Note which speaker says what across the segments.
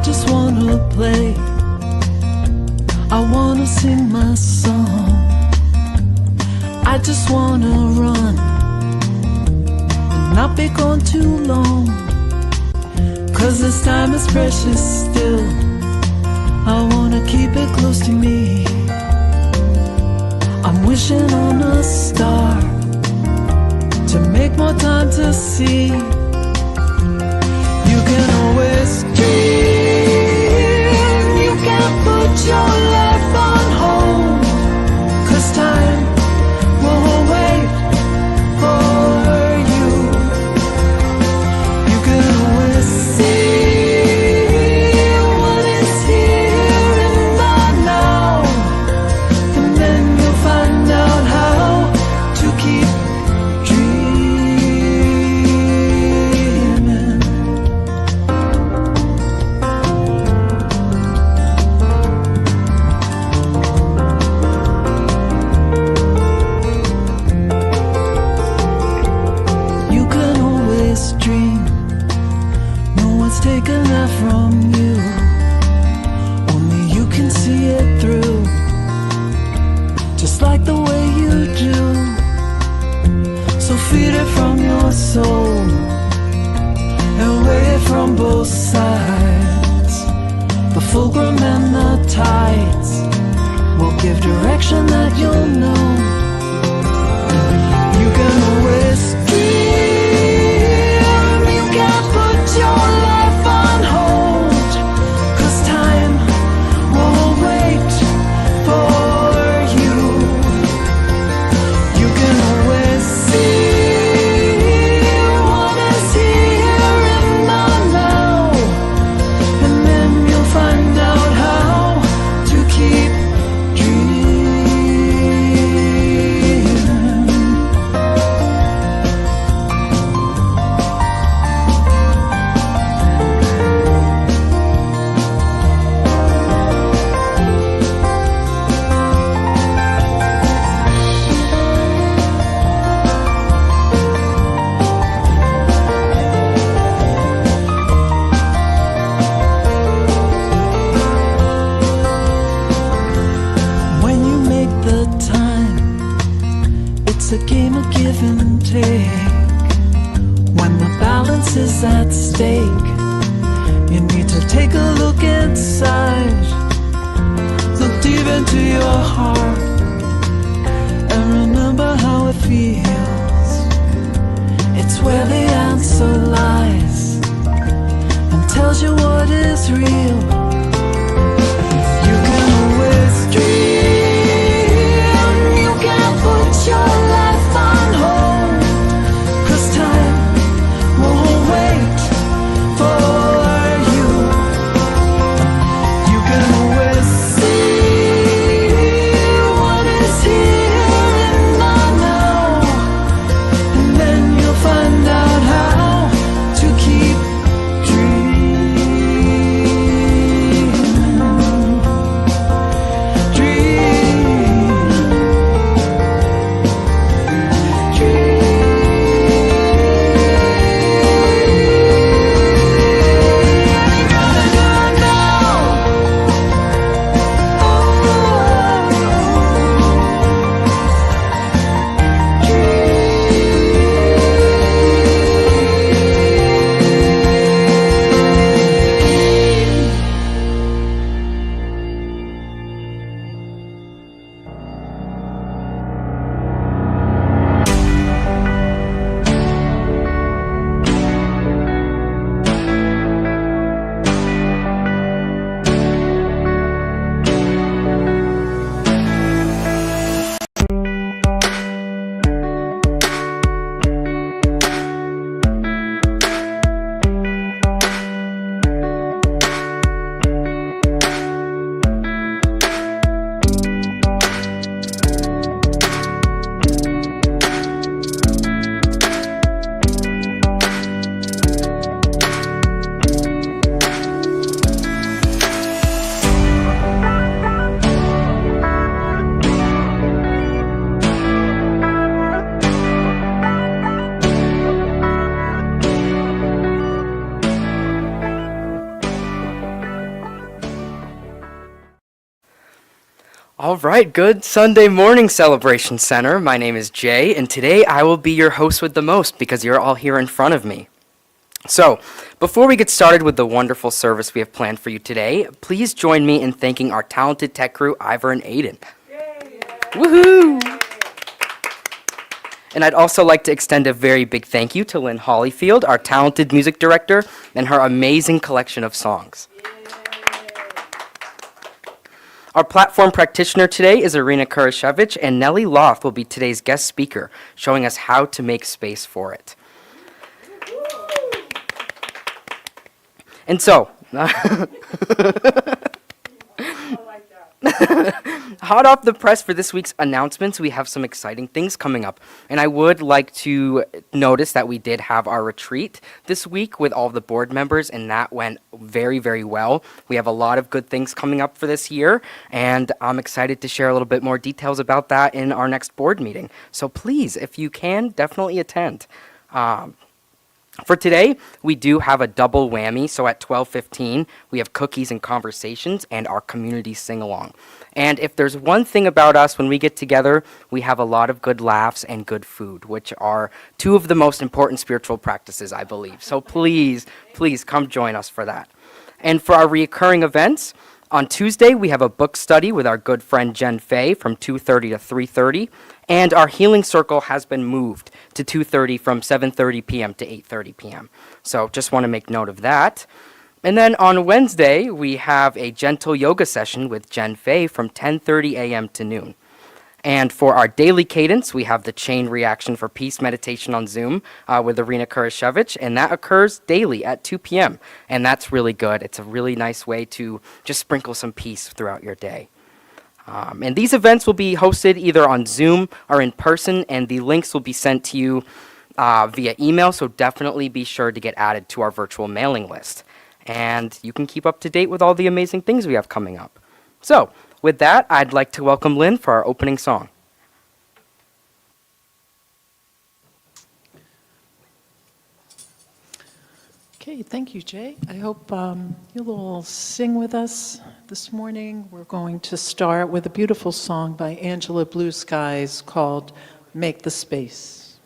Speaker 1: just wanna play. I wanna sing my song. I just wanna run and not be gone too long. 'Cause this time is precious still. I wanna keep it close to me. I'm wishing on a star to make more time to see. You can always dream. You can't put your life on hold. 'Cause time won't wait for you. You can always see what is here in the now. And then you'll find out how to keep dreaming. You can always dream. No one's taken that from you. Only you can see it through, just like the way you do. So feed it from your soul and weigh it from both sides. The fulcrum and the tides will give direction that you'll know. You can always dream. You can't put your life on hold. 'Cause time won't wait for you. You can always see what is here in the now. And then you'll find out how to keep dreaming. When you make the time, it's a game of give and take. When the balance is at stake, you need to take a look inside. Look deep into your heart and remember how it feels. It's where the answer lies and tells you what is real. You can always dream. You can't put your life on hold. 'Cause time won't wait for you. You can always see
Speaker 2: All right, good Sunday morning, Celebration Center. My name is Jay, and today I will be your host with the most because you're all here in front of me. So, before we get started with the wonderful service we have planned for you today, please join me in thanking our talented tech crew, Ivor and Aiden. Yay! Woohoo! And I'd also like to extend a very big thank you to Lynn Hollyfield, our talented music director, and her amazing collection of songs. Our platform practitioner today is Irina Kurasiewicz, and Nellie Lauth will be today's guest speaker, showing us how to make space for it. And so, hot off the press for this week's announcements, we have some exciting things coming up. And I would like to notice that we did have our retreat this week with all the board members, and that went very, very well. We have a lot of good things coming up for this year, and I'm excited to share a little bit more details about that in our next board meeting. So please, if you can, definitely attend. For today, we do have a double whammy, so at 12:15, we have cookies and conversations and our community sing-along. And if there's one thing about us when we get together, we have a lot of good laughs and good food, which are two of the most important spiritual practices, I believe. So please, please come join us for that. And for our recurring events, on Tuesday, we have a book study with our good friend Jen Fay from 2:30 to 3:30. And our healing circle has been moved to 2:30 from 7:30 p.m. to 8:30 p.m. So just want to make note of that. And then on Wednesday, we have a gentle yoga session with Jen Fay from 10:30 a.m. to noon. And for our daily cadence, we have the chain reaction for peace meditation on Zoom with Irina Kurasiewicz, and that occurs daily at 2 p.m. And that's really good. It's a really nice way to just sprinkle some peace throughout your day. And these events will be hosted either on Zoom or in person, and the links will be sent to you via email, so definitely be sure to get added to our virtual mailing list. And you can keep up to date with all the amazing things we have coming up. So, with that, I'd like to welcome Lynn for our opening song.
Speaker 1: Okay, thank you, Jay. I hope you'll all sing with us this morning. We're going to start with a beautiful song by Angela Blue Skies called Make the Space.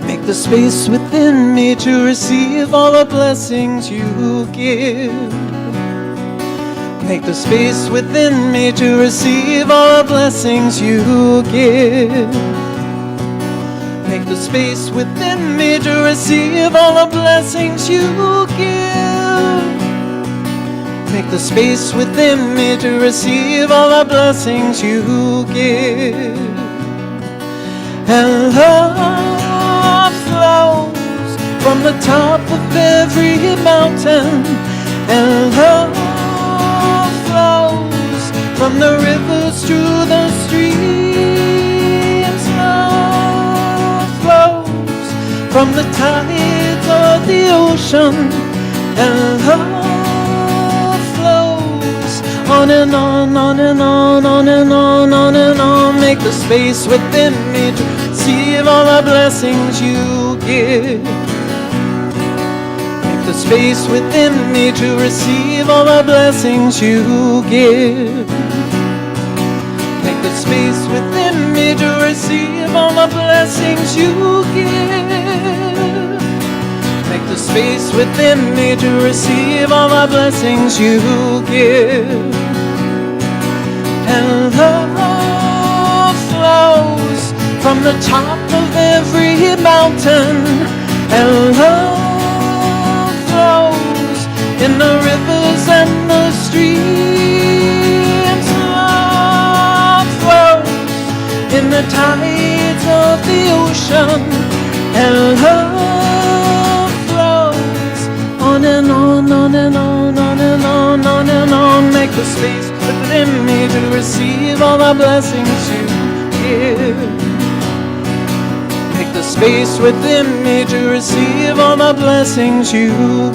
Speaker 1: Make the space within me to receive all the blessings you give. Make the space within me to receive all the blessings you give. Make the space within me to receive all the blessings you give. Make the space within me to receive all the blessings you give. And love flows from the top of every mountain, and love flows from the rivers to the streams. Love flows from the tides of the ocean, and love flows on and on, on and on, on and on, on and on. Make the space within me to receive all the blessings you give. Make the space within me to receive all the blessings you give. Make the space within me to receive all the blessings you give. Make the space within me to receive all the blessings you give. And love flows from the top of every mountain, and love flows in the rivers and the streams. Love flows in the tides of the ocean, and love flows on and on, on and on, on and on, on and on. Make the space within me to receive all the blessings you give. Make the space within me to receive all the blessings you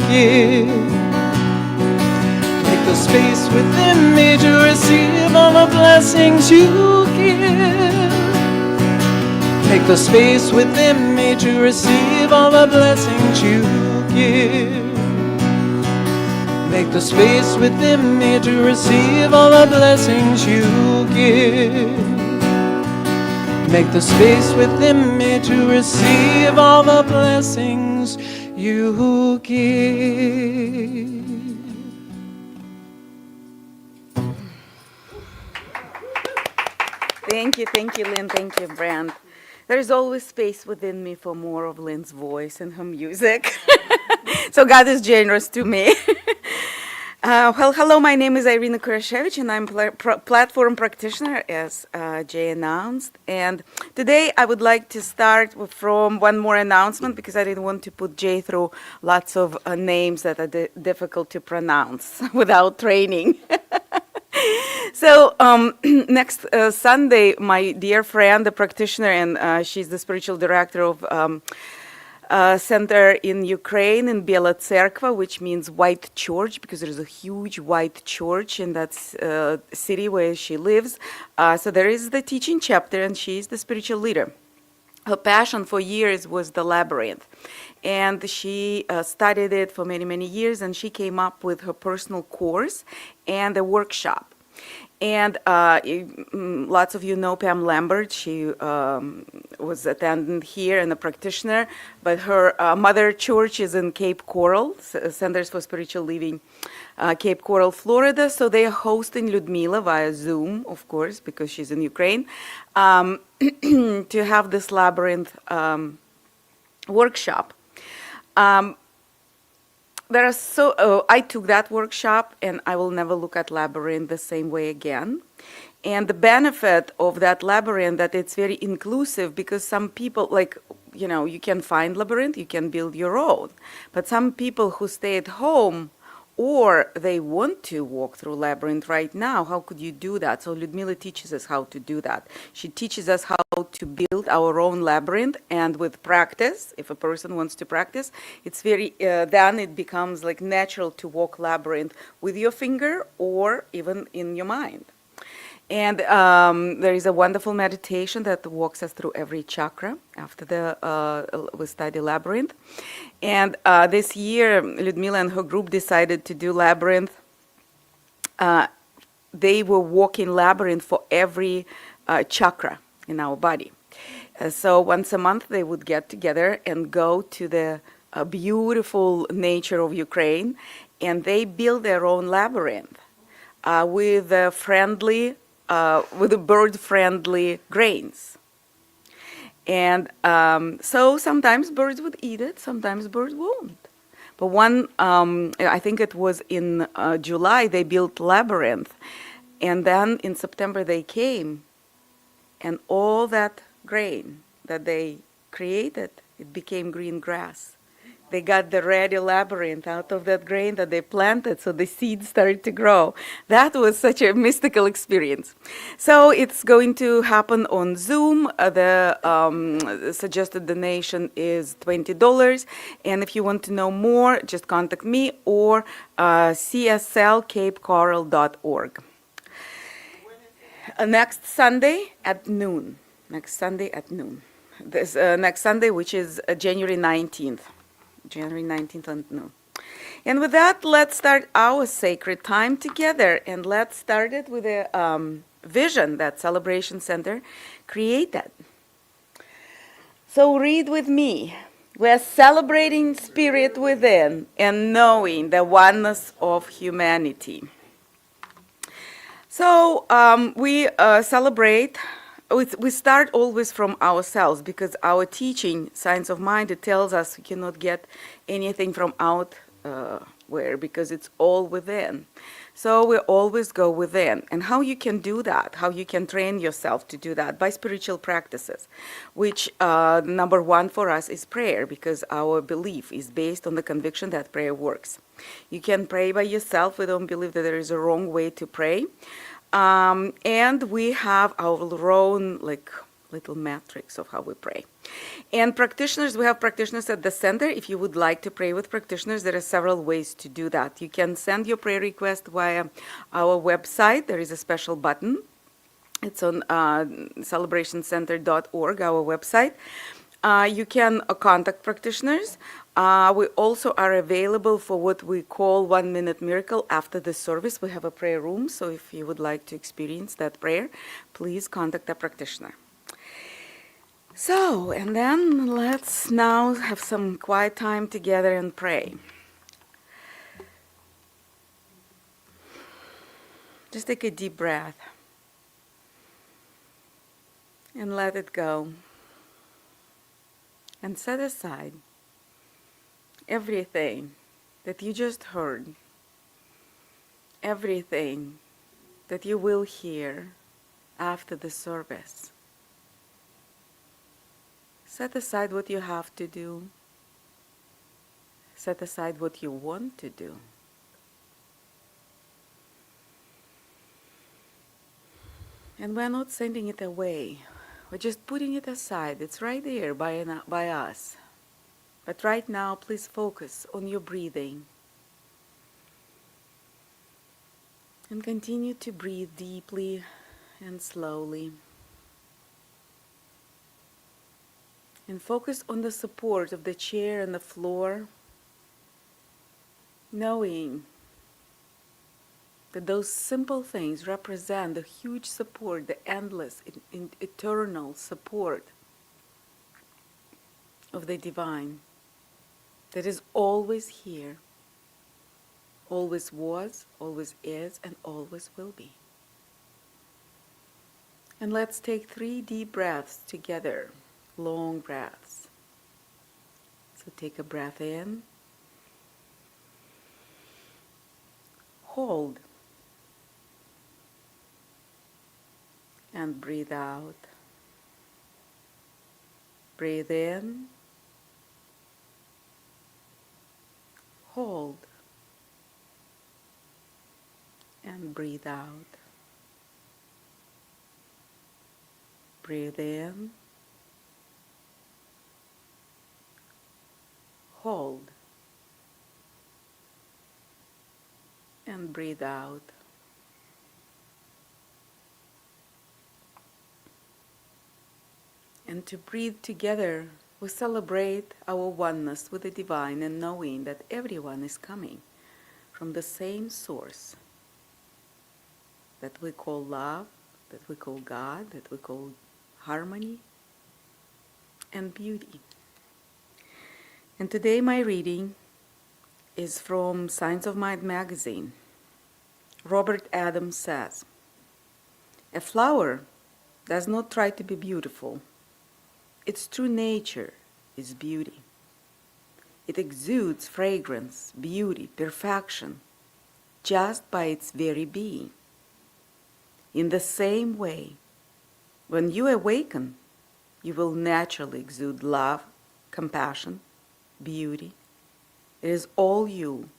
Speaker 1: give. Make the space within me to receive all the blessings you give. Make the space within me to receive all the blessings you give. Make the space within me to receive all the blessings you give. Make the space within me to receive all the blessings you give.
Speaker 3: Thank you, Lynn. Thank you, Brand. There's always space within me for more of Lynn's voice and her music. So God is generous to me. Well, hello, my name is Irina Kurasiewicz, and I'm platform practitioner, as Jay announced. And today I would like to start from one more announcement, because I didn't want to put Jay through lots of names that are difficult to pronounce without training. So next Sunday, my dear friend, the practitioner, and she's the spiritual director of center in Ukraine, in Biela Tserkva, which means white church, because there is a huge white church in that city where she lives. So there is the teaching chapter, and she's the spiritual leader. Her passion for years was the labyrinth, and she studied it for many, many years, and she came up with her personal course and a workshop. And lots of you know Pam Lambert. She was attendant here and a practitioner, but her mother church is in Cape Coral, Centers for Spiritual Living, Cape Coral, Florida. So they are hosting Ludmila via Zoom, of course, because she's in Ukraine, to have this labyrinth workshop. I took that workshop, and I will never look at labyrinth the same way again. And the benefit of that labyrinth, that it's very inclusive, because some people, like, you can find labyrinth, you can build your own. But some people who stay at home, or they want to walk through labyrinth right now, how could you do that? So Ludmila teaches us how to do that. She teaches us how to build our own labyrinth, and with practice, if a person wants to practice, it's very, then it becomes like natural to walk labyrinth with your finger or even in your mind. And there is a wonderful meditation that walks us through every chakra after we study labyrinth. And this year, Ludmila and her group decided to do labyrinth. They were walking labyrinth for every chakra in our body. So once a month, they would get together and go to the beautiful nature of Ukraine, and they build their own labyrinth with the bird-friendly grains. And so sometimes birds would eat it, sometimes birds won't. But I think it was in July, they built labyrinth. And then in September they came, and all that grain that they created, it became green grass. They got the ready labyrinth out of that grain that they planted, so the seeds started to grow. That was such a mystical experience. So it's going to happen on Zoom. The suggested donation is $20. And if you want to know more, just contact me or cslcapecoral.org. Next Sunday at noon. Next Sunday at noon. This next Sunday, which is January 19th. January 19th at noon. And with that, let's start our sacred time together. And let's start it with a vision that Celebration Center created. So read with me. We're celebrating spirit within and knowing the oneness of humanity. So we celebrate. We start always from ourselves, because our teaching, Science of Mind, it tells us we cannot get anything from outwhere, because it's all within. So we always go within. And how you can do that, how you can train yourself to do that, by spiritual practices, which number one for us is prayer, because our belief is based on the conviction that prayer works. You can pray by yourself. We don't believe that there is a wrong way to pray. And we have our own little metrics of how we pray. And practitioners, we have practitioners at the center. If you would like to pray with practitioners, there are several ways to do that. You can send your prayer request via our website. There is a special button. It's on celebrationcenter.org, our website. You can contact practitioners. We also are available for what we call 1-minute miracle after the service. We have a prayer room, so if you would like to experience that prayer, please contact a practitioner. So, and then let's now have some quiet time together and pray. Just take a deep breath and let it go. And set aside everything that you just heard, everything that you will hear after the service. Set aside what you have to do. Set aside what you want to do. And we're not sending it away. We're just putting it aside. It's right there by us. But right now, please focus on your breathing. And continue to breathe deeply and slowly. And focus on the support of the chair and the floor, knowing that those simple things represent the huge support, the endless, eternal support of the divine that is always here, always was, always is, and always will be. And let's take 3 deep breaths together, long breaths. So take a breath in, hold, and breathe out. Breathe in, hold, and breathe out. Breathe in, hold, and breathe out. And to breathe together, we celebrate our oneness with the divine and knowing that everyone is coming from the same source that we call love, that we call God, that we call harmony and beauty. And today my reading is from Science of Mind magazine. Robert Adams says, "A flower does not try to be beautiful. Its true nature is beauty. It exudes fragrance, beauty, perfection, just by its very being. In the same way, when you awaken, you will naturally exude love, compassion, beauty. It is all you,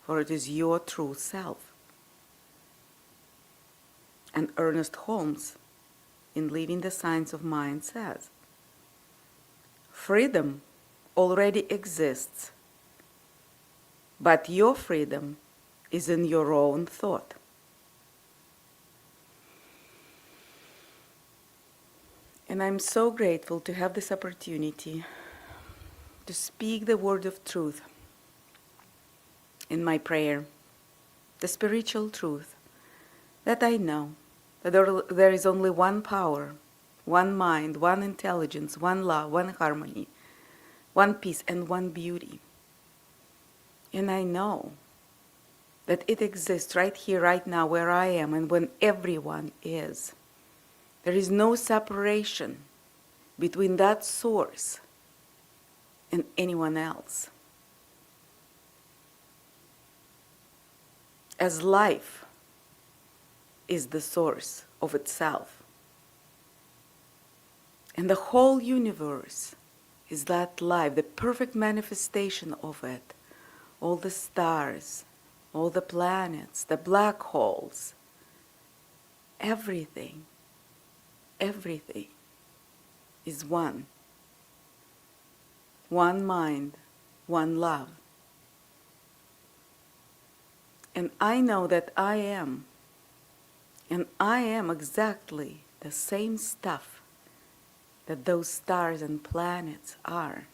Speaker 3: for it is your true self." And Ernest Holmes, in Living the Science of Mind, says, "Freedom already exists, but your freedom is in your own thought." And I'm so grateful to have this opportunity to speak the word of truth in my prayer, the spiritual truth, that I know that there is only one power, one mind, one intelligence, one love, one harmony, one peace, and one beauty. And I know that it exists right here, right now, where I am, and when everyone is. There is no separation between that source and anyone else. As life is the source of itself, and the whole universe is that life, the perfect manifestation of it. All the stars, all the planets, the black holes, everything is one. One mind, one love. And I know that I am. And I am exactly the same stuff that those stars and planets are.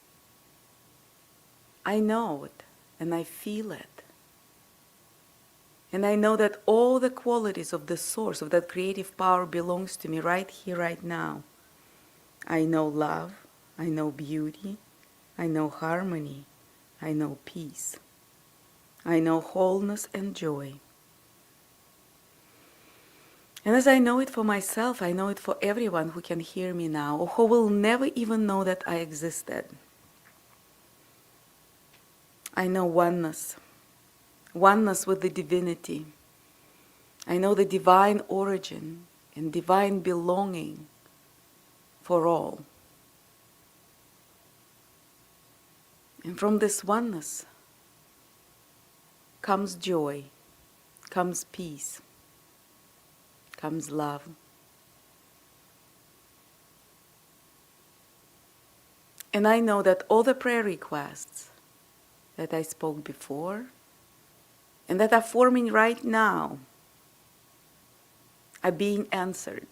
Speaker 3: I know it, and I feel it. And I know that all the qualities of the source, of that creative power belongs to me right here, right now. I know love, I know beauty, I know harmony, I know peace. I know wholeness and joy. And as I know it for myself, I know it for everyone who can hear me now, or who will never even know that I existed. I know oneness, oneness with the divinity. I know the divine origin and divine belonging for all. And from this oneness comes joy, comes peace, comes love. And I know that all the prayer requests that I spoke before and that are forming right now are being answered,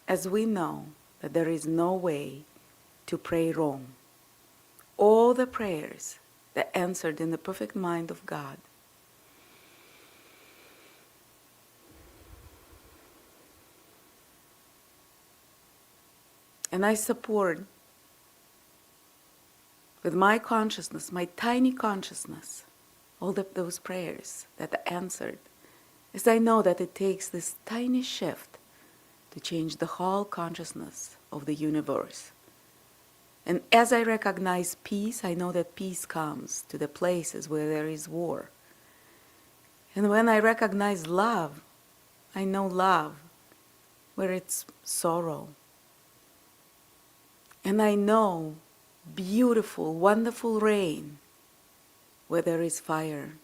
Speaker 3: as we know that there is no way to pray wrong. All the prayers that are answered in the perfect mind of God. And I support with my consciousness, my tiny consciousness, all those prayers that are answered, as I know that it takes this tiny shift to change the whole consciousness of the universe. And as I recognize peace, I know that peace comes to the places where there is war. And when I recognize love, I know love where it's sorrow. And I know beautiful, wonderful rain where there is fire.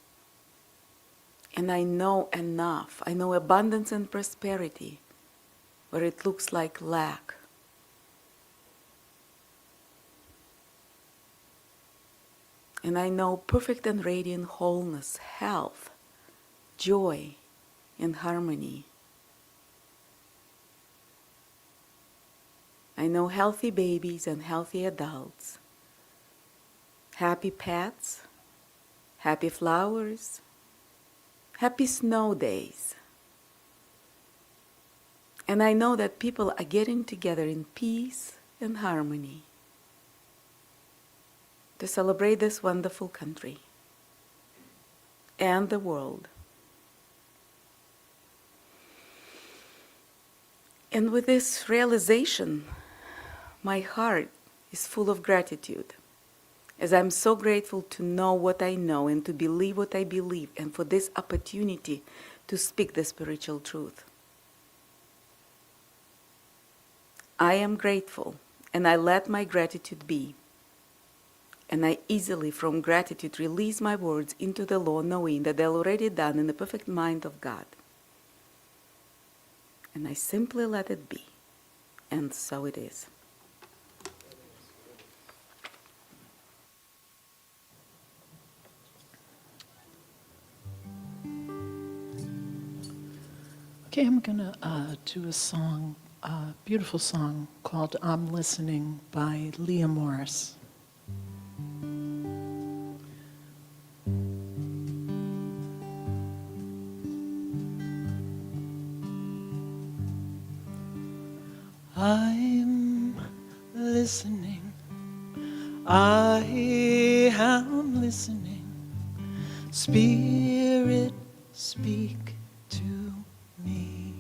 Speaker 3: And I know enough. I know abundance and prosperity where it looks like lack. And I know perfect and radiant wholeness, health, joy, and harmony. I know healthy babies and healthy adults, happy pets, happy flowers, happy snow days. And I know that people are getting together in peace and harmony to celebrate this wonderful country and the world. And with this realization, my heart is full of gratitude, as I'm so grateful to know what I know and to believe what I believe, and for this opportunity to speak the spiritual truth. I am grateful, and I let my gratitude be. And I easily, from gratitude, release my words into the law, knowing that they're already done in the perfect mind of God. And I simply let it be. And so it is.
Speaker 1: Okay, I'm going to do a song, a beautiful song called I'm Listening by Leah Morris. I'm listening, I am listening, Spirit, speak to me.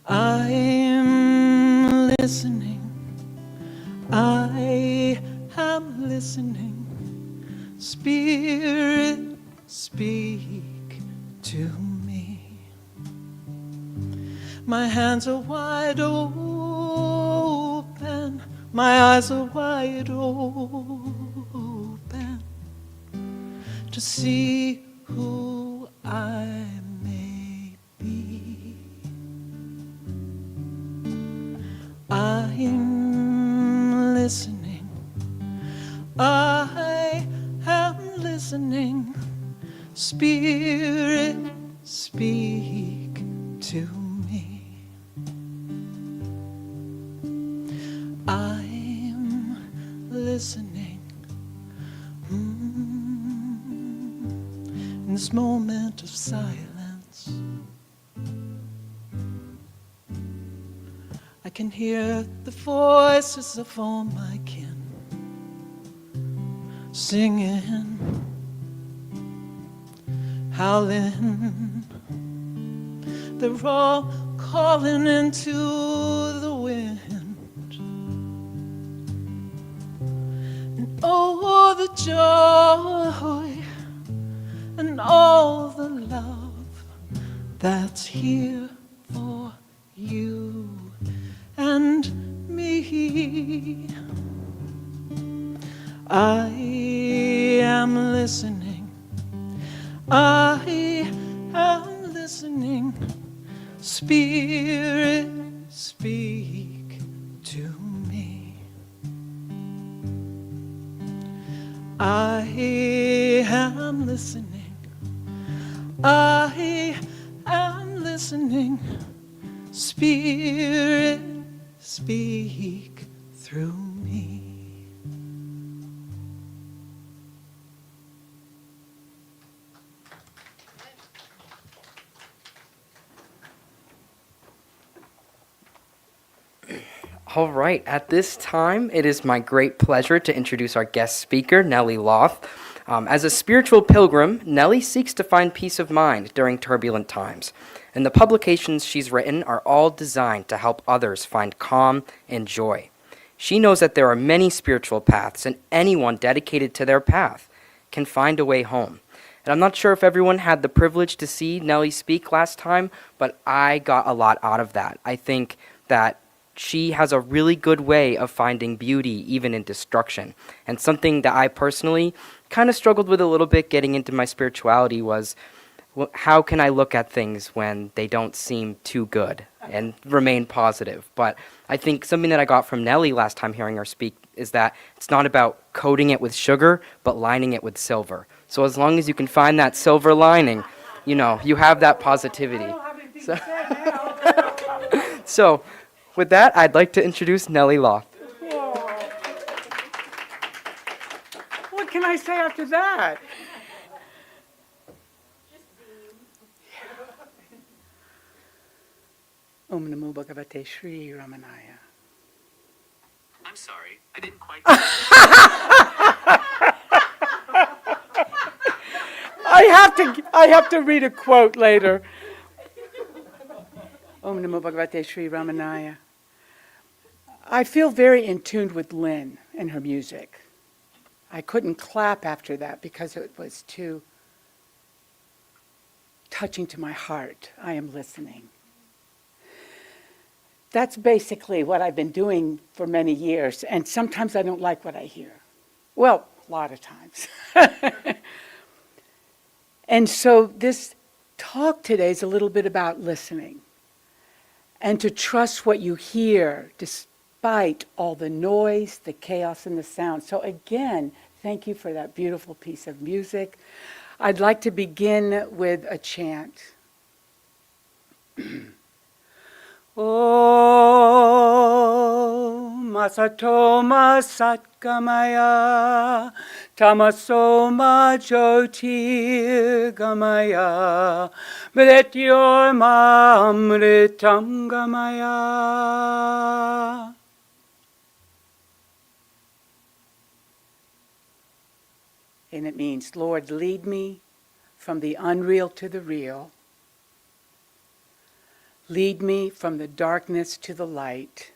Speaker 1: I'm listening, I am listening, Spirit, speak to me. My hands are wide open, my eyes are wide open to see who I may be. Spirit, speak to me. I'm listening. In this moment of silence, I can hear the voices of all my kin singing, howling. They're all calling into the wind. And oh, the joy and all the love that's here for you and me. I am listening. I am listening. Spirit, speak to me. I am listening. I am listening. Spirit, speak through me.
Speaker 2: All right, at this time, it is my great pleasure to introduce our guest speaker, Nellie Lauth. As a spiritual pilgrim, Nellie seeks to find peace of mind during turbulent times, and the publications she's written are all designed to help others find calm and joy. She knows that there are many spiritual paths, and anyone dedicated to their path can find a way home. And I'm not sure if everyone had the privilege to see Nellie speak last time, but I got a lot out of that. I think that she has a really good way of finding beauty even in destruction. And something that I personally kind of struggled with a little bit getting into my spirituality was, how can I look at things when they don't seem too good and remain positive? But I think something that I got from Nellie last time hearing her speak is that it's not about coating it with sugar, but lining it with silver. So as long as you can find that silver lining, you know, you have that positivity. So with that, I'd like to introduce Nellie Lauth.
Speaker 4: What can I say after that? Om Namo Bhagavate Sri Ramanaya.
Speaker 5: I'm sorry, I didn't quite.
Speaker 4: I have to read a quote later. Om Namo Bhagavate Sri Ramanaya. I feel very in tune with Lynn and her music. I couldn't clap after that because it was too touching to my heart. I am listening. That's basically what I've been doing for many years, and sometimes I don't like what I hear. Well, a lot of times. And so this talk today is a little bit about listening and to trust what you hear despite all the noise, the chaos, and the sound. So again, thank you for that beautiful piece of music. I'd like to begin with a chant. Om Masatoma Satgamaya Tamasoma Jyotirgamaya Mrityorma Amritam Gamaya. And it means, Lord, lead me from the unreal to the real. Lead me from the darkness to the light.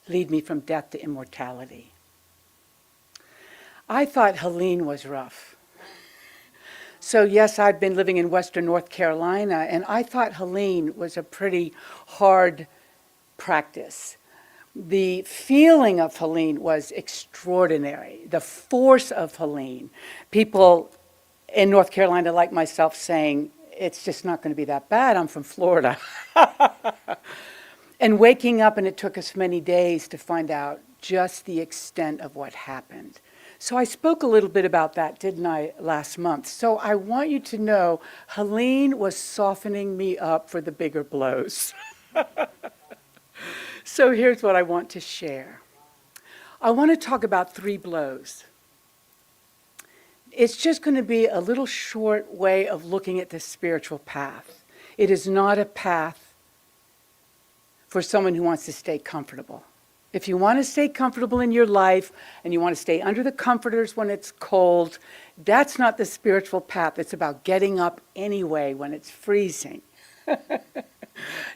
Speaker 4: Lead me from death to immortality. I thought Helene was rough. So yes, I'd been living in Western North Carolina, and I thought Helene was a pretty hard practice. The feeling of Helene was extraordinary. The force of Helene. People in North Carolina like myself saying, it's just not going to be that bad. I'm from Florida. And waking up, and it took us many days to find out just the extent of what happened. So I spoke a little bit about that, didn't I, last month? So I want you to know Helene was softening me up for the bigger blows. So here's what I want to share. I want to talk about 3 blows. It's just going to be a little short way of looking at the spiritual path. It is not a path for someone who wants to stay comfortable. If you want to stay comfortable in your life and you want to stay under the comforters when it's cold, that's not the spiritual path. It's about getting up anyway when it's freezing.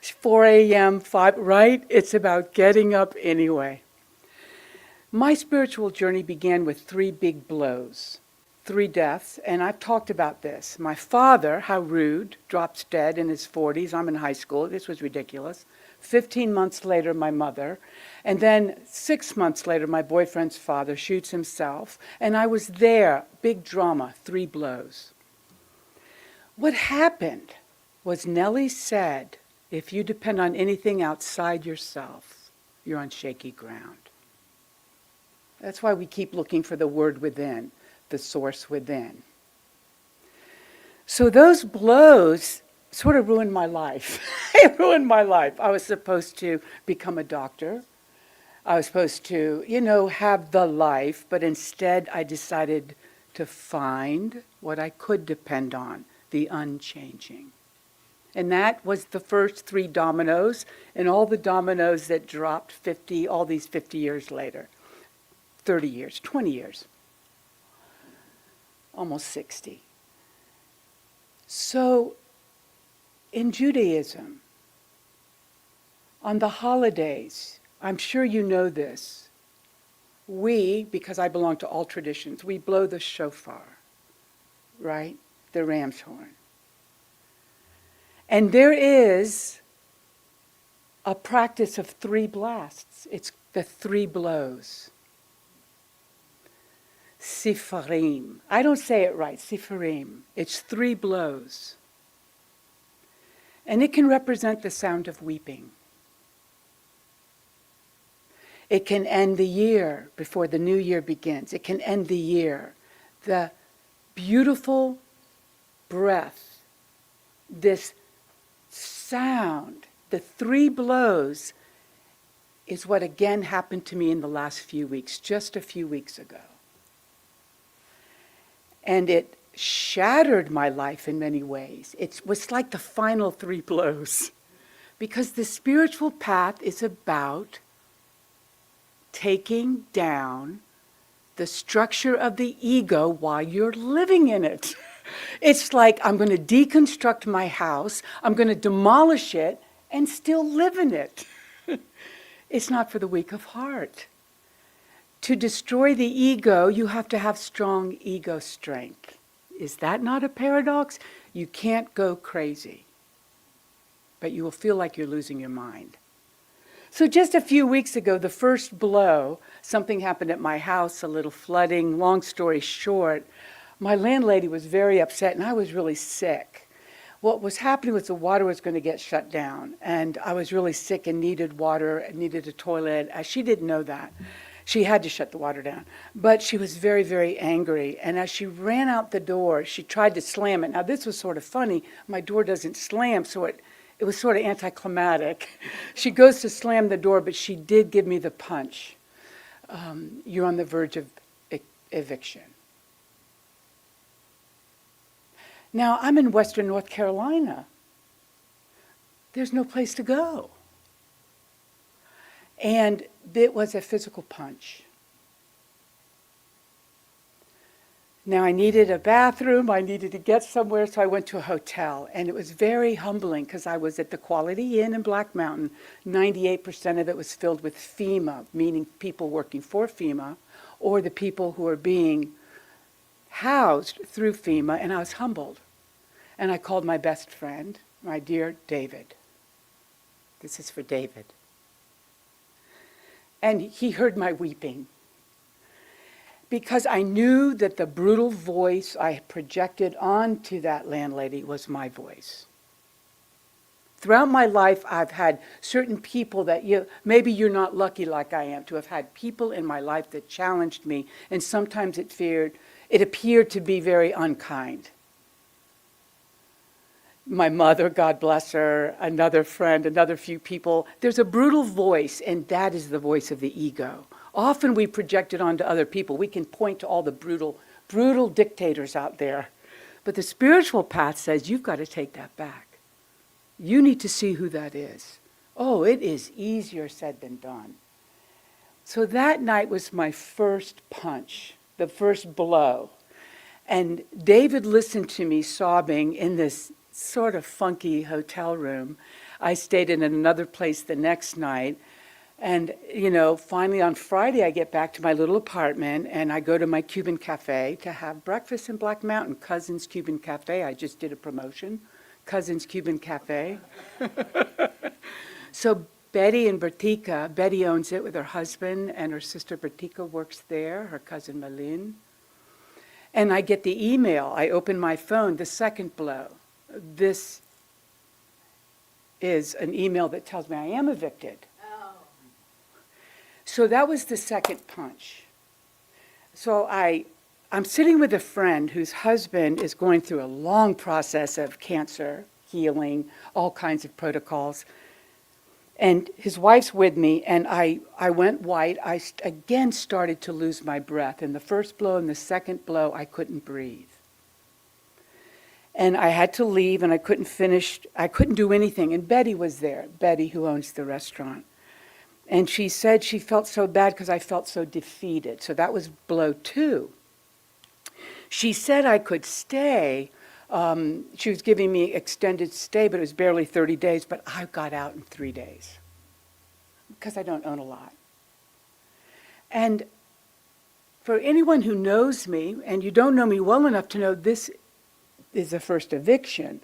Speaker 4: 4 a.m., 5, right? It's about getting up anyway. My spiritual journey began with 3 big blows, 3 deaths, and I've talked about this. My father, how rude, drops dead in his 40s. I'm in high school. This was ridiculous. 15 months later, my mother. And then 6 months later, my boyfriend's father shoots himself. And I was there. Big drama, 3 blows. What happened was Nellie said, if you depend on anything outside yourself, you're on shaky ground. That's why we keep looking for the word within, the source within. So those blows sort of ruined my life. It ruined my life. I was supposed to become a doctor. I was supposed to, have the life, but instead I decided to find what I could depend on, the unchanging. And that was the first 3 dominoes, and all the dominoes that dropped all these 50 years later. 30 years, 20 years, almost 60. So in Judaism, on the holidays, I'm sure you know this, because I belong to all traditions, we blow the shofar, right? The ram's horn. And there is a practice of 3 blasts. It's the 3 blows. Sifarim. I don't say it right, sifarim. It's 3 blows. And it can represent the sound of weeping. It can end the year before the new year begins. It can end the year. The beautiful breath, this sound, the 3 blows is what again happened to me in the last few weeks, just a few weeks ago. And it shattered my life in many ways. It was like the final 3 blows. Because the spiritual path is about taking down the structure of the ego while you're living in it. It's like I'm going to deconstruct my house, I'm going to demolish it, and still live in it. It's not for the weak of heart. To destroy the ego, you have to have strong ego strength. Is that not a paradox? You can't go crazy, but you will feel like you're losing your mind. So just a few weeks ago, the first blow, something happened at my house, a little flooding. Long story short, my landlady was very upset and I was really sick. What was happening was the water was going to get shut down, and I was really sick and needed water and needed a toilet. She didn't know that. She had to shut the water down. But she was very, very angry. And as she ran out the door, she tried to slam it. Now, this was sort of funny. My door doesn't slam, so it was sort of anticlimactic. She goes to slam the door, but she did give me the punch. You're on the verge of eviction. Now, I'm in Western North Carolina. There's no place to go. And it was a physical punch. Now, I needed a bathroom, I needed to get somewhere, so I went to a hotel. And it was very humbling because I was at the Quality Inn in Black Mountain. 98% of it was filled with FEMA, meaning people working for FEMA, or the people who are being housed through FEMA, and I was humbled. And I called my best friend, my dear David. This is for David. And he heard my weeping. Because I knew that the brutal voice I projected onto that landlady was my voice. Throughout my life, I've had certain people that maybe you're not lucky like I am to have had people in my life that challenged me, and sometimes it appeared to be very unkind. My mother, God bless her, another friend, another few people. There's a brutal voice, and that is the voice of the ego. Often we project it onto other people. We can point to all the brutal dictators out there. But the spiritual path says you've got to take that back. You need to see who that is. Oh, it is easier said than done. So that night was my first punch, the first blow. And David listened to me sobbing in this sort of funky hotel room. I stayed in another place the next night. And, finally on Friday, I get back to my little apartment and I go to my Cuban cafe to have breakfast in Black Mountain, Cousin's Cuban Cafe. I just did a promotion, Cousin's Cuban Cafe. So Betty and Bertika, Betty owns it with her husband, and her sister Bertika works there, her cousin Malin. And I get the email. I open my phone, the second blow. This is an email that tells me I am evicted. So that was the second punch. So I'm sitting with a friend whose husband is going through a long process of cancer, healing, all kinds of protocols. And his wife's with me, and I went white. I again started to lose my breath. In the first blow and the second blow, I couldn't breathe. And I had to leave, and I couldn't do anything. And Betty was there, Betty, who owns the restaurant. And she said she felt so bad because I felt so defeated. So that was blow 2. She said I could stay. She was giving me extended stay, but it was barely 30 days. But I got out in 3 days because I don't own a lot. And for anyone who knows me, and you don't know me well enough to know this is the first eviction,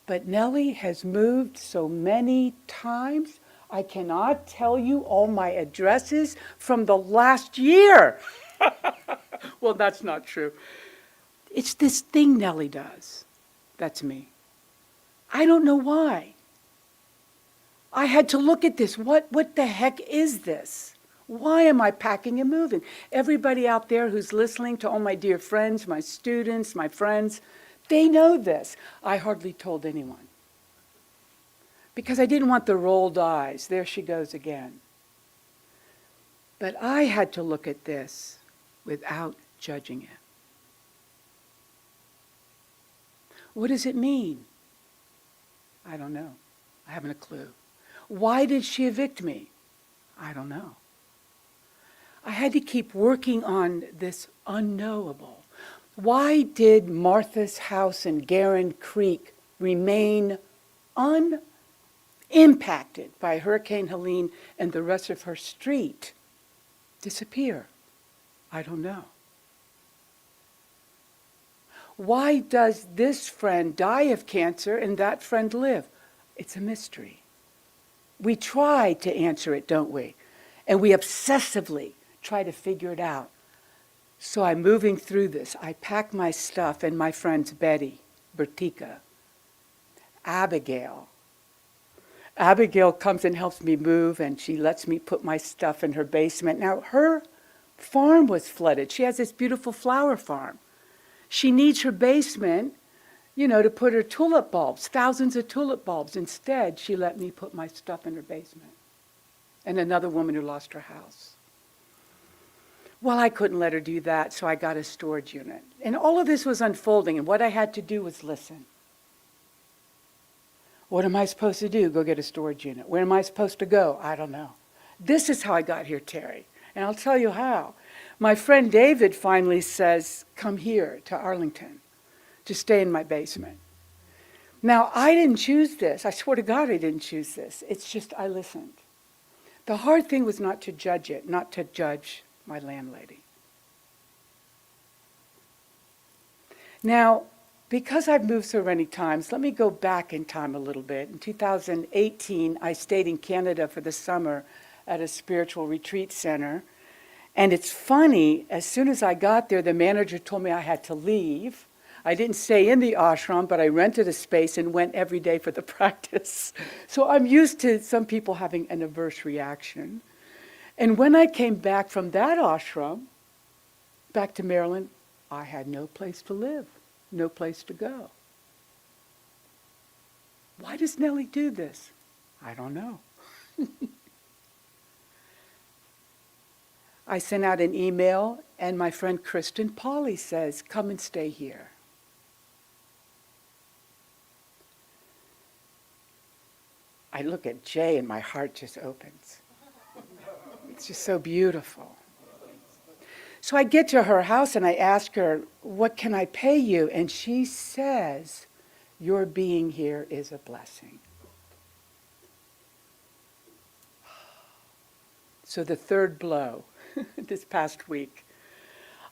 Speaker 4: but Nellie has moved so many times. I cannot tell you all my addresses from the last year. Well, that's not true. It's this thing Nellie does. That's me. I don't know why. I had to look at this. What the heck is this? Why am I packing and moving? Everybody out there who's listening, to all my dear friends, my students, my friends, they know this. I hardly told anyone. Because I didn't want the rolled eyes. There she goes again. But I had to look at this without judging it. What does it mean? I don't know. I haven't a clue. Why did she evict me? I don't know. I had to keep working on this unknowable. Why did Martha's house in Garin Creek remain unimpacted by Hurricane Helene and the rest of her street disappear? I don't know. Why does this friend die of cancer and that friend live? It's a mystery. We try to answer it, don't we? And we obsessively try to figure it out. So I'm moving through this. I pack my stuff, and my friends Betty, Bertika, Abigail. Abigail comes and helps me move, and she lets me put my stuff in her basement. Now, her farm was flooded. She has this beautiful flower farm. She needs her basement, to put her tulip bulbs, thousands of tulip bulbs. Instead, she let me put my stuff in her basement. And another woman who lost her house. Well, I couldn't let her do that, so I got a storage unit. And all of this was unfolding, and what I had to do was listen. What am I supposed to do? Go get a storage unit. Where am I supposed to go? I don't know. This is how I got here, Terry. And I'll tell you how. My friend David finally says, come here to Arlington to stay in my basement. Now, I didn't choose this. I swear to God I didn't choose this. It's just I listened. The hard thing was not to judge it, not to judge my landlady. Now, because I've moved so many times, let me go back in time a little bit. In 2018, I stayed in Canada for the summer at a spiritual retreat center. And it's funny, as soon as I got there, the manager told me I had to leave. I didn't stay in the ashram, but I rented a space and went every day for the practice. So I'm used to some people having an adverse reaction. And when I came back from that ashram, back to Maryland, I had no place to live, no place to go. Why does Nellie do this? I don't know. I sent out an email, and my friend Kristen Pauley says, come and stay here. I look at Jay and my heart just opens. It's just so beautiful. So I get to her house and I ask her, what can I pay you? And she says, your being here is a blessing. So the third blow this past week.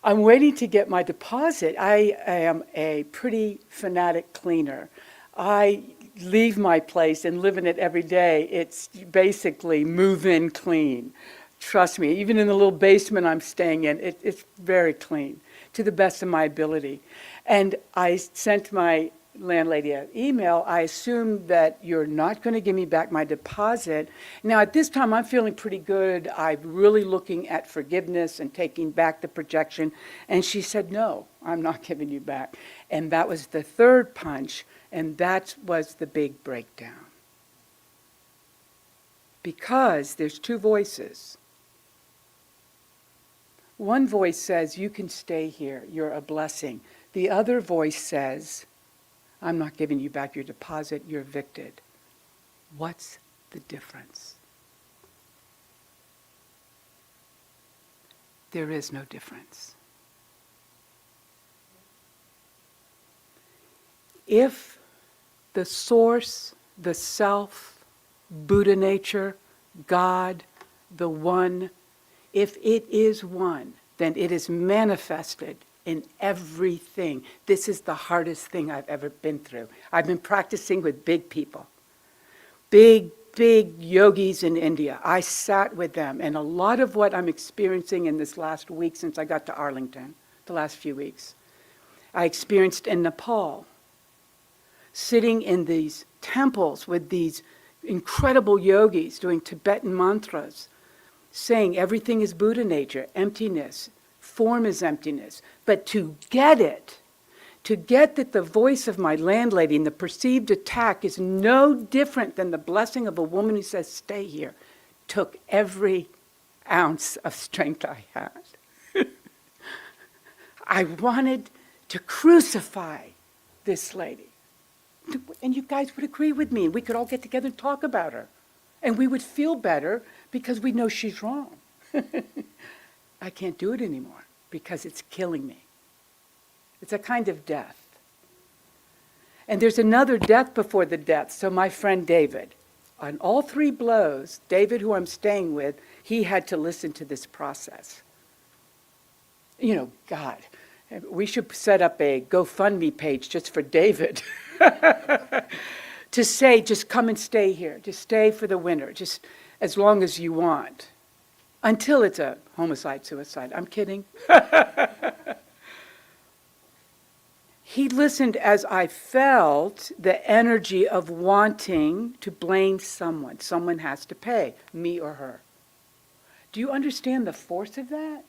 Speaker 4: I'm waiting to get my deposit. I am a pretty fanatic cleaner. I leave my place and live in it every day. It's basically move in clean. Trust me, even in the little basement I'm staying in, it's very clean to the best of my ability. And I sent my landlady an email. I assume that you're not going to give me back my deposit. Now at this time I'm feeling pretty good. I'm really looking at forgiveness and taking back the projection. And she said, no, I'm not giving you back. And that was the third punch. And that was the big breakdown. Because there's two voices. One voice says, you can stay here, you're a blessing. The other voice says, I'm not giving you back your deposit, you're evicted. What's the difference? There is no difference. If the source, the self, Buddha nature, God, the one, if it is one, then it is manifested in everything. This is the hardest thing I've ever been through. I've been practicing with big people, big yogis in India. I sat with them, and a lot of what I'm experiencing in this last week since I got to Arlington, the last few weeks, I experienced in Nepal, sitting in these temples with these incredible yogis doing Tibetan mantras, saying everything is Buddha nature, emptiness, form is emptiness. But to get that the voice of my landlady and the perceived attack is no different than the blessing of a woman who says, stay here, took every ounce of strength I had. I wanted to crucify this lady. And you guys would agree with me, and we could all get together and talk about her. And we would feel better because we know she's wrong. I can't do it anymore because it's killing me. It's a kind of death. And there's another death before the death. So my friend David, on all three blows, David, who I'm staying with, he had to listen to this process. You know, God, we should set up a GoFundMe page just for David. To say, just come and stay here. Just stay for the winter. Just as long as you want. Until it's a homicide, suicide. I'm kidding. He listened as I felt the energy of wanting to blame someone. Someone has to pay, me or her. Do you understand the force of that?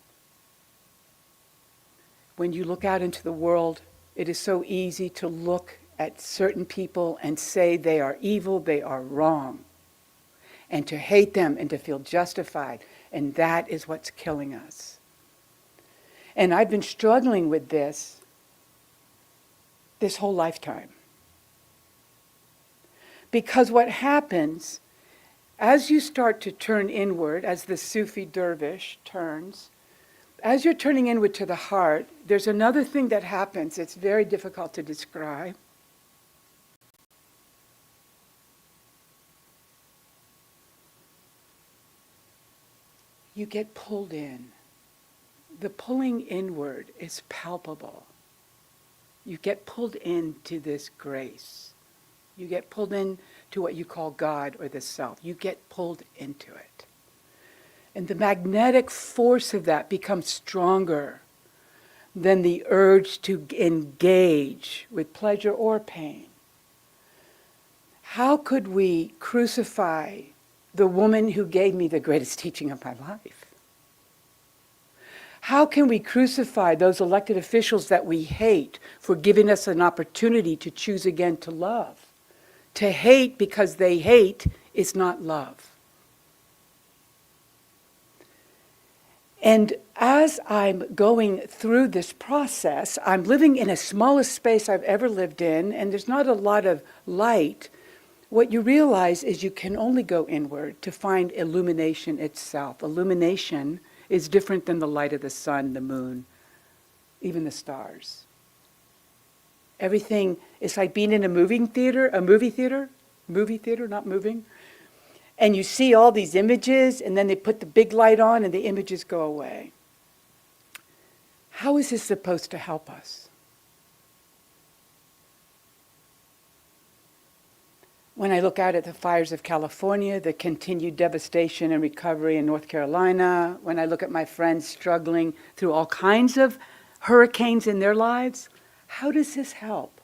Speaker 4: When you look out into the world, it is so easy to look at certain people and say they are evil, they are wrong, and to hate them and to feel justified. And that is what's killing us. And I've been struggling with this whole lifetime. Because what happens, as you start to turn inward, as the Sufi dervish turns, as you're turning inward to the heart, there's another thing that happens. It's very difficult to describe. You get pulled in. The pulling inward is palpable. You get pulled into this grace. You get pulled into what you call God or the self. You get pulled into it. And the magnetic force of that becomes stronger. than the urge to engage with pleasure or pain. How could we crucify the woman who gave me the greatest teaching of my life? How can we crucify those elected officials that we hate for giving us an opportunity to choose again to love? To hate because they hate is not love. And as I'm going through this process, I'm living in the smallest space I've ever lived in, and there's not a lot of light. What you realize is you can only go inward to find illumination itself. Illumination is different than the light of the sun, the moon, even the stars. Everything is like being in a movie theater, not moving. And you see all these images, and then they put the big light on, and the images go away. How is this supposed to help us? When I look out at the fires of California, the continued devastation and recovery in North Carolina, when I look at my friends struggling through all kinds of hurricanes in their lives, how does this help?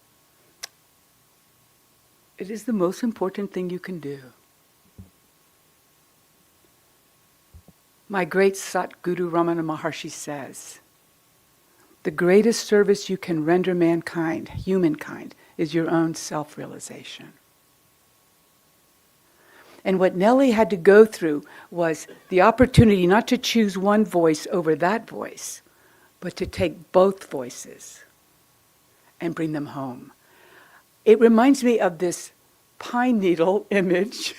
Speaker 4: It is the most important thing you can do. My great Sat Guru Ramana Maharshi says, the greatest service you can render mankind, humankind, is your own self-realization. And what Nellie had to go through was the opportunity not to choose one voice over that voice, but to take both voices and bring them home. It reminds me of this pine needle image.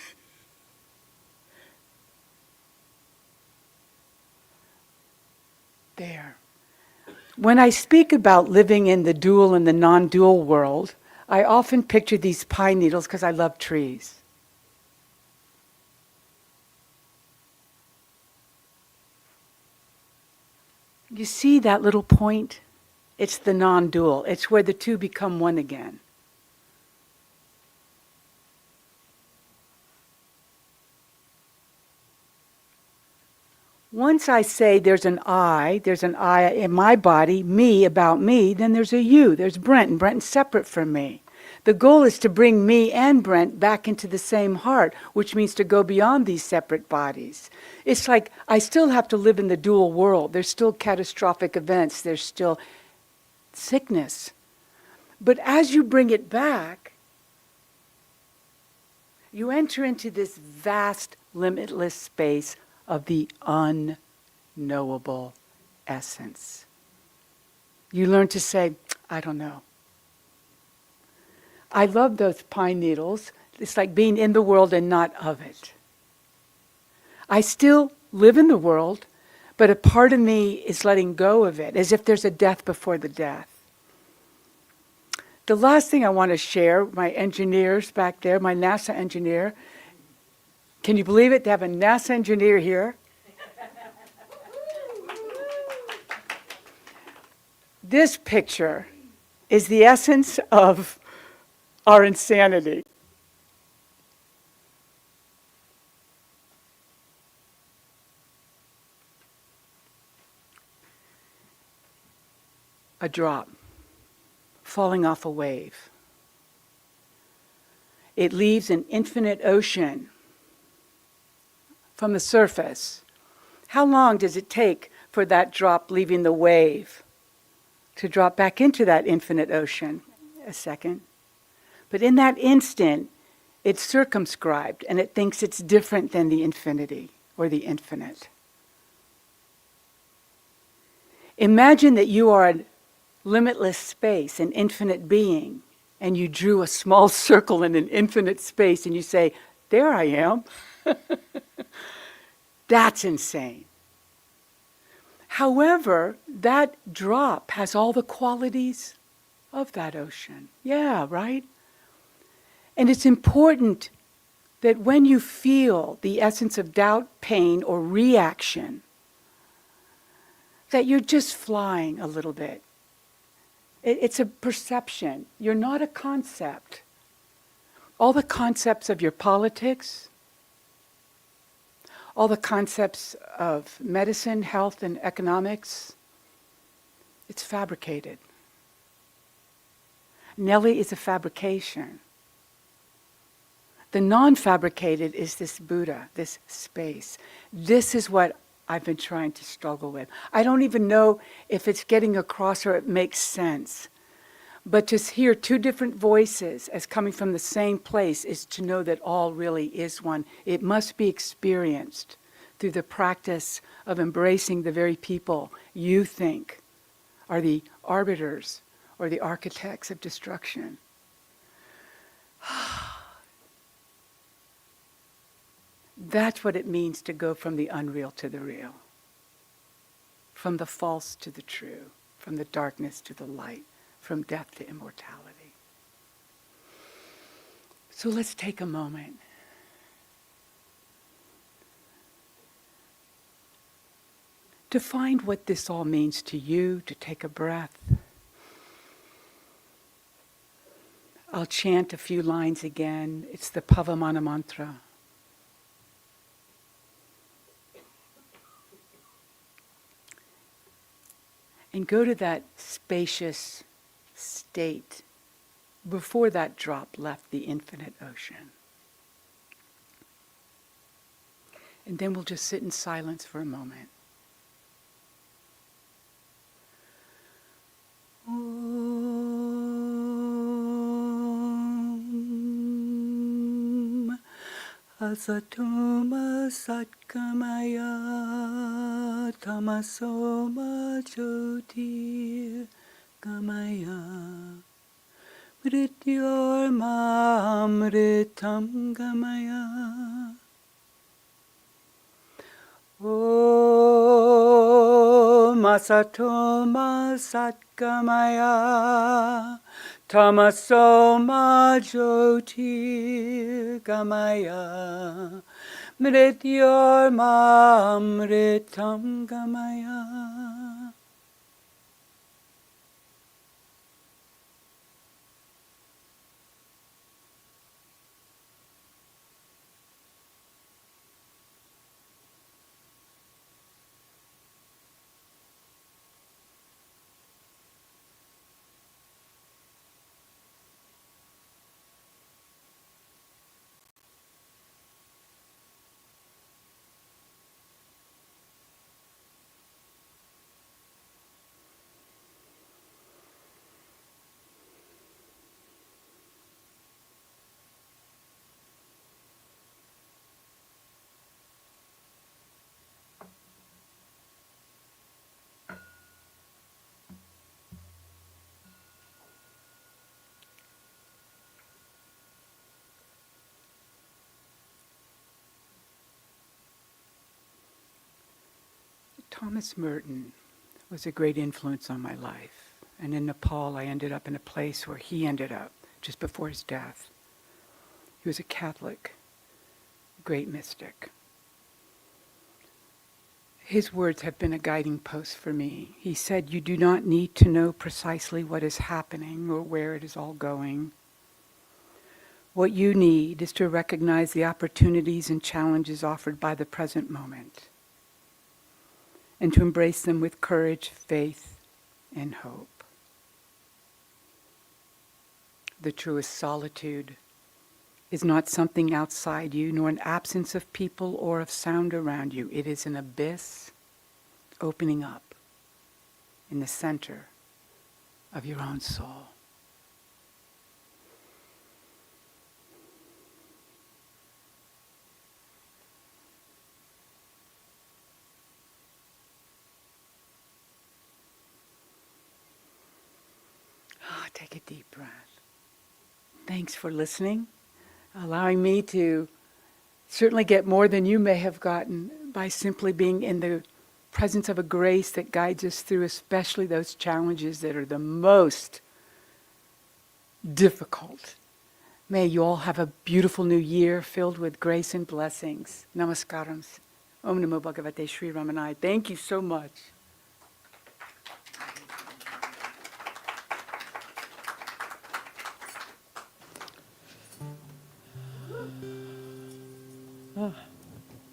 Speaker 4: There. When I speak about living in the dual and the non-dual world, I often picture these pine needles because I love trees. You see that little point? It's the non-dual. It's where the two become one again. Once I say there's an I in my body, me, about me, then there's a you, there's Brent, and Brent's separate from me. The goal is to bring me and Brent back into the same heart, which means to go beyond these separate bodies. It's like I still have to live in the dual world. There's still catastrophic events. There's still sickness. But as you bring it back, you enter into this vast, limitless space of the unknowable essence. You learn to say, I don't know. I love those pine needles. It's like being in the world and not of it. I still live in the world, but a part of me is letting go of it, as if there's a death before the death. The last thing I want to share, my engineers back there, my NASA engineer, can you believe it, to have a NASA engineer here? This picture is the essence of our insanity. A drop falling off a wave. It leaves an infinite ocean from the surface. How long does it take for that drop leaving the wave to drop back into that infinite ocean? A second. But in that instant, it's circumscribed and it thinks it's different than the infinity or the infinite. Imagine that you are a limitless space, an infinite being, and you drew a small circle in an infinite space and you say, there I am. That's insane. However, that drop has all the qualities of that ocean. Yeah, right? And it's important that when you feel the essence of doubt, pain, or reaction, that you're just flying a little bit. It's a perception. You're not a concept. All the concepts of your politics, all the concepts of medicine, health, and economics, It's fabricated. Nellie is a fabrication. The non-fabricated is this Buddha, this space. This is what I've been trying to struggle with. I don't even know if it's getting across or it makes sense. But to hear two different voices as coming from the same place is to know that all really is one. It must be experienced through the practice of embracing the very people you think are the arbiters or the architects of destruction. That's what it means to go from the unreal to the real, from the false to the true, from the darkness to the light, from death to immortality. So let's take a moment. To find what this all means to you, to take a breath. I'll chant a few lines again. It's the Pavamana mantra. And go to that spacious state before that drop left the infinite ocean. And then we'll just sit in silence for a moment. Om Asatoma Satkamaya Tamasoma Jyotir Gamaya Mrityorma Amritam Gamaya Om Asatoma Satkamaya Tamasoma Jyotir Gamaya Mrityorma Amritam Gamaya. Thomas Merton was a great influence on my life. And in Nepal, I ended up in a place where he ended up just before his death. He was a Catholic, great mystic. His words have been a guiding post for me. He said, "You do not need to know precisely what is happening or where it is all going. What you need is to recognize the opportunities and challenges offered by the present moment, and to embrace them with courage, faith, and hope. The truest solitude is not something outside you, nor an absence of people or of sound around you. It is an abyss opening up in the center of your own soul." Take a deep breath. Thanks for listening, allowing me to certainly get more than you may have gotten by simply being in the presence of a grace that guides us through, especially those challenges that are the most difficult. May you all have a beautiful new year filled with grace and blessings. Namaskarams. Om Namo Bhagavate Sri Ramanaya. Thank you so much.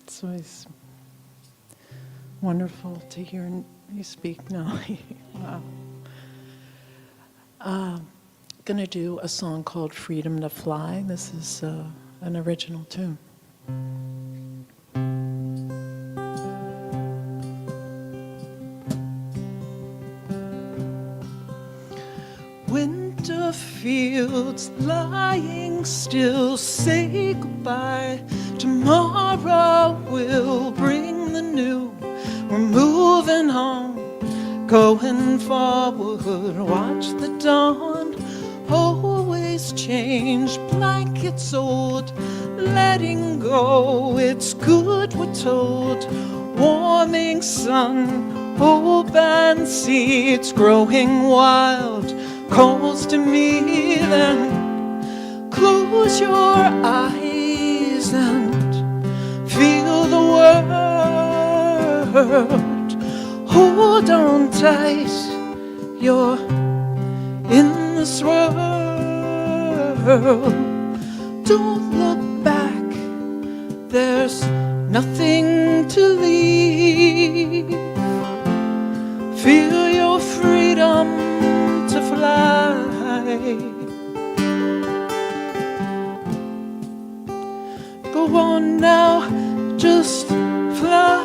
Speaker 6: It's always wonderful to hear you speak, Nellie. Wow. Going to do a song called Freedom to Fly. This is an original tune. Winter fields lying still, say goodbye. Tomorrow will bring the new. We're moving on, going forward. Watch the dawn, always change. Blankets old, letting go. It's good, we're told. Warming sun, open seeds, growing wild. Calls to me, then close your eyes and feel the world. Hold on tight, you're in this world. Don't look back, there's nothing to leave. Feel your freedom to fly. Go on now, just fly.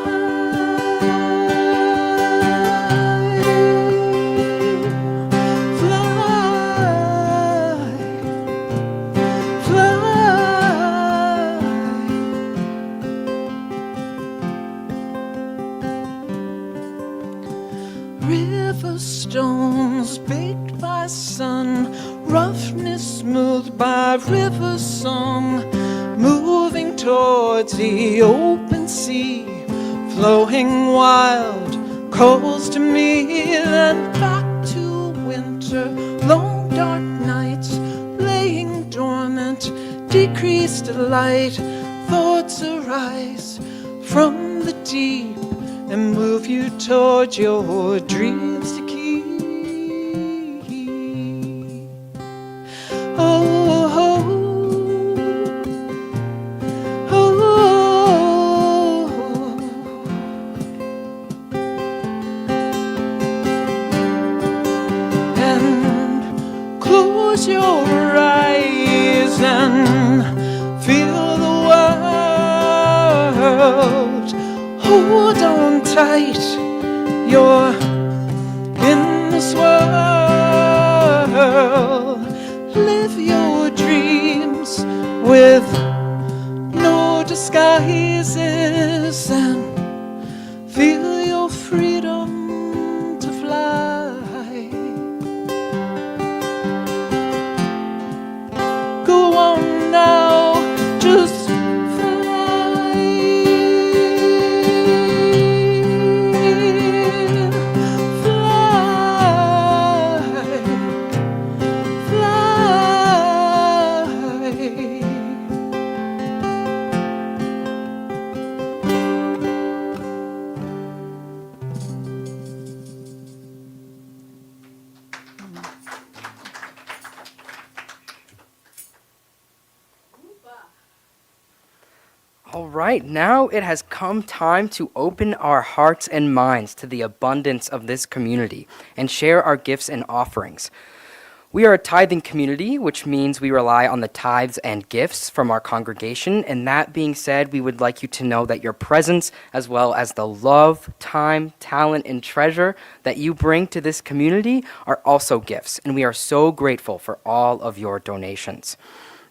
Speaker 6: River stones baked by sun, roughness smoothed by river song, moving towards the open sea, flowing wild, calls to me, then back to winter, long dark nights, laying dormant, decreased delight, thoughts arise from the deep and move you toward your dreams to keep. Oh, oh, oh, and close your eyes and feel the world. Hold on tight, you're in this world. Live your dreams with no disguises and feel your freedom to fly. Go on now, just
Speaker 2: All right, now it has come time to open our hearts and minds to the abundance of this community and share our gifts and offerings. We are a tithing community, which means we rely on the tithes and gifts from our congregation. And that being said, we would like you to know that your presence, as well as the love, time, talent, and treasure that you bring to this community are also gifts. And we are so grateful for all of your donations.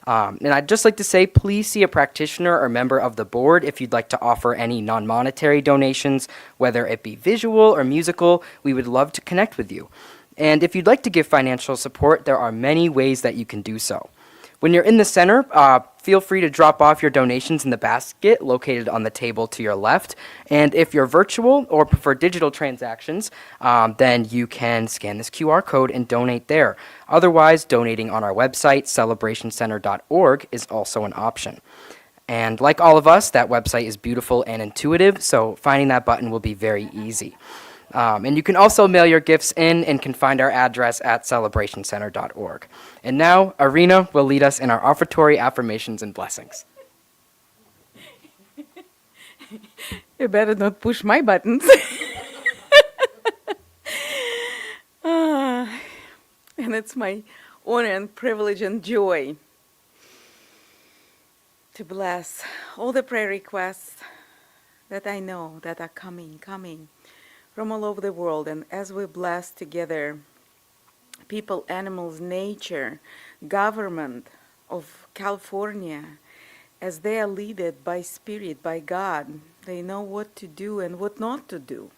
Speaker 2: And I'd just like to say, please see a practitioner or member of the board if you'd like to offer any non-monetary donations, whether it be visual or musical. We would love to connect with you. And if you'd like to give financial support, there are many ways that you can do so. When you're in the center, feel free to drop off your donations in the basket located on the table to your left. And if you're virtual or prefer digital transactions, then you can scan this QR code and donate there. Otherwise, donating on our website, celebrationcenter.org, is also an option. And like all of us, that website is beautiful and intuitive, so finding that button will be very easy. And you can also mail your gifts in and can find our address at celebrationcenter.org. And now, Irina will lead us in our offertory affirmations and blessings.
Speaker 3: You better not push my buttons. And it's my honor and privilege and joy to bless all the prayer requests that I know that are coming from all over the world. And as we bless together people, animals, nature, government of California, as they are led by Spirit, by God, they know what to do and what not to do.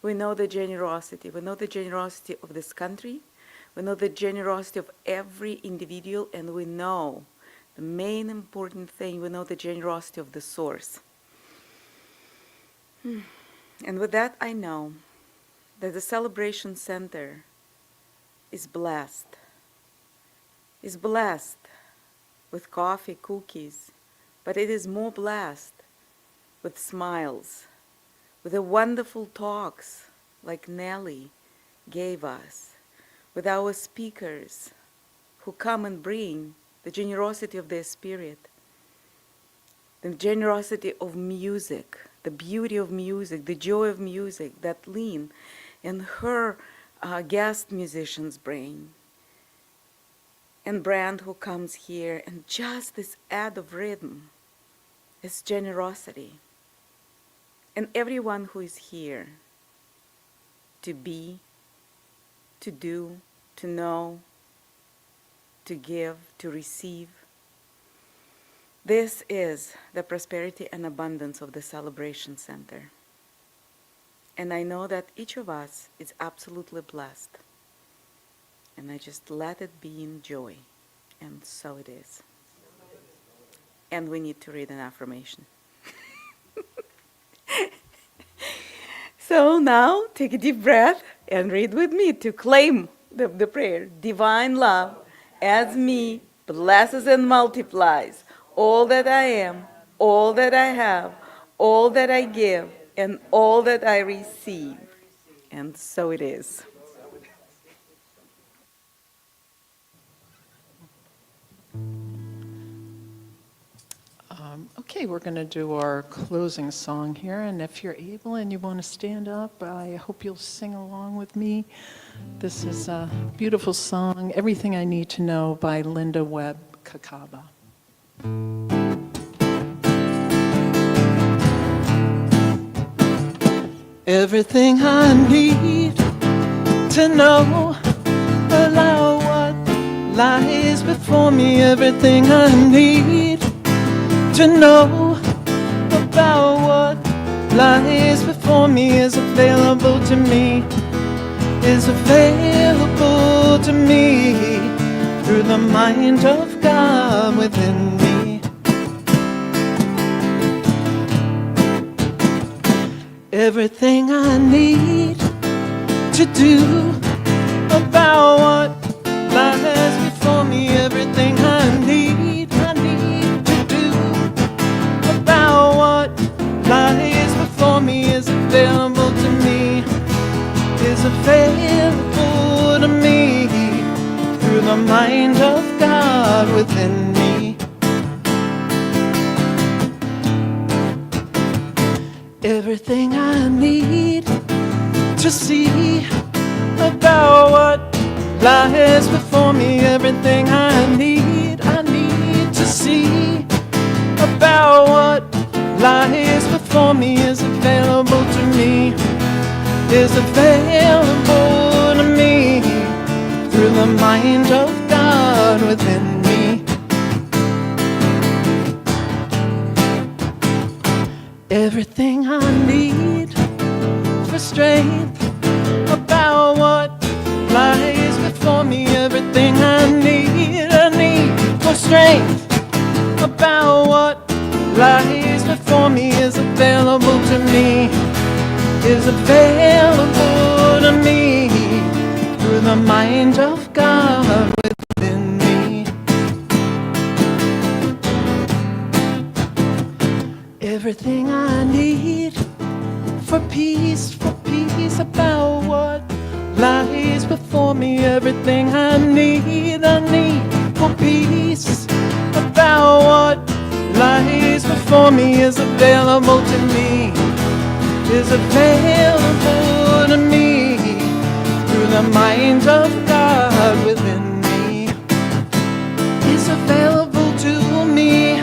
Speaker 3: We know the generosity. We know the generosity of this country. We know the generosity of every individual, and we know the main important thing, we know the generosity of the source. And with that, I know that the Celebration Center is blessed with coffee, cookies, but it is more blessed with smiles, with the wonderful talks like Nellie gave us, with our speakers who come and bring the generosity of their spirit, the generosity of music, the beauty of music, the joy of music that Lynn and her guest musicians bring, and Brand who comes here, and just this add of rhythm is generosity. And everyone who is here to be, to do, to know, to give, to receive. This is the prosperity and abundance of the Celebration Center. And I know that each of us is absolutely blessed. And I just let it be in joy. And so it is. And we need to read an affirmation. So now, take a deep breath and read with me to claim the prayer. Divine love adds me, blesses and multiplies all that I am, all that I have, all that I give, and all that I receive. And so it is.
Speaker 6: Okay, we're going to do our closing song here, and if you're able and you want to stand up, I hope you'll sing along with me. This is a beautiful song, Everything I Need to Know by Linda Webb Kakaba.
Speaker 1: Everything I need to know, allow what lies before me. Everything I need to know about what lies before me is available to me, is available to me through the mind of God within me. Everything I need to do about what lies before me, everything I need to do about what lies before me is available to me, is available to me through the mind of God within me. Everything I need to see about what lies before me, everything I need to see about what lies before me is available to me, is available to me through the mind of God within me. Everything I need for strength about what lies before me, everything I need for strength about what lies before me is available to me, is available to me through the mind of God within me. Everything I need for peace about what lies before me, everything I need for peace about what lies before me is available to me, is available to me through the mind of God within me. Is available to me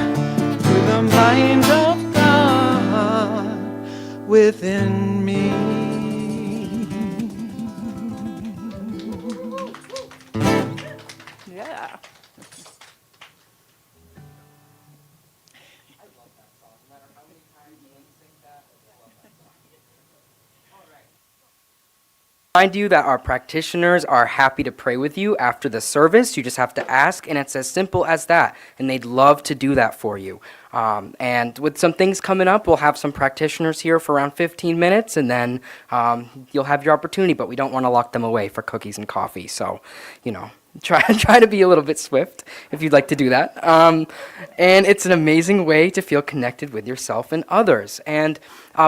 Speaker 1: through the mind of God within me.
Speaker 4: Yeah.
Speaker 2: Remind you that our practitioners are happy to pray with you after the service. You just have to ask, and it's as simple as that. And they'd love to do that for you. And with some things coming up, we'll have some practitioners here for around 15 minutes, and then you'll have your opportunity. But we don't want to lock them away for cookies and coffee. So, try to be a little bit swift if you'd like to do that. And it's an amazing way to feel connected with yourself and others. And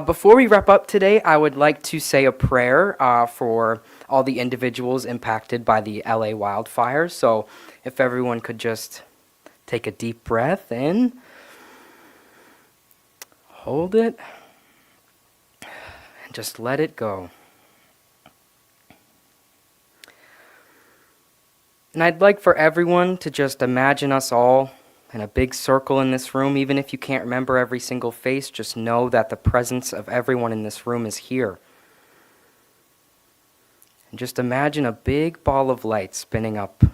Speaker 2: before we wrap up today, I would like to say a prayer for all the individuals impacted by the LA wildfires. So if everyone could just take a deep breath in, hold it, and just let it go. And I'd like for everyone to just imagine us all in a big circle in this room. Even if you can't remember every single face, just know that the presence of everyone in this room is here. And just imagine a big ball of light spinning up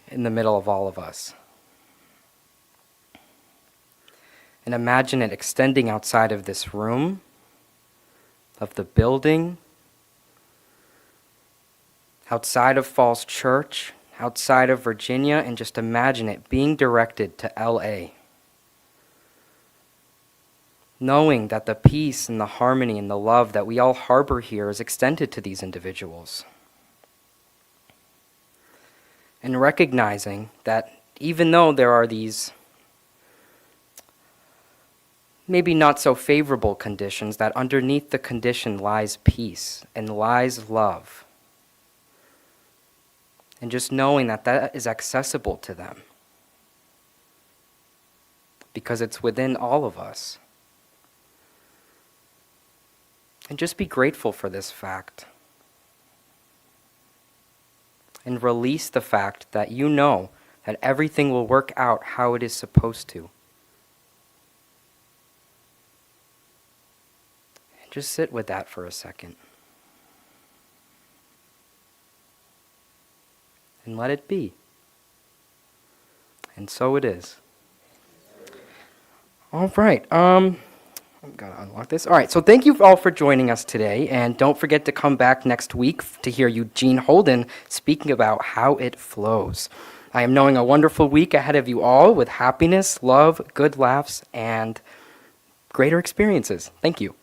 Speaker 2: in the middle of all of us. And imagine it extending outside of this room, of the building, outside of Falls Church, outside of Virginia, and just imagine it being directed to LA. Knowing that the peace and the harmony and the love that we all harbor here is extended to these individuals. And recognizing that even though there are these maybe not so favorable conditions, that underneath the condition lies peace and lies love. And just knowing that that is accessible to them. Because it's within all of us. And just be grateful for this fact. And release the fact that you know that everything will work out how it is supposed to. And just sit with that for a second. And let it be. And so it is. All right. I've got to unlock this. All right. So thank you all for joining us today. And don't forget to come back next week to hear Eugene Holden speaking about how it flows. I am knowing a wonderful week ahead of you all with happiness, love, good laughs, and greater experiences. Thank you.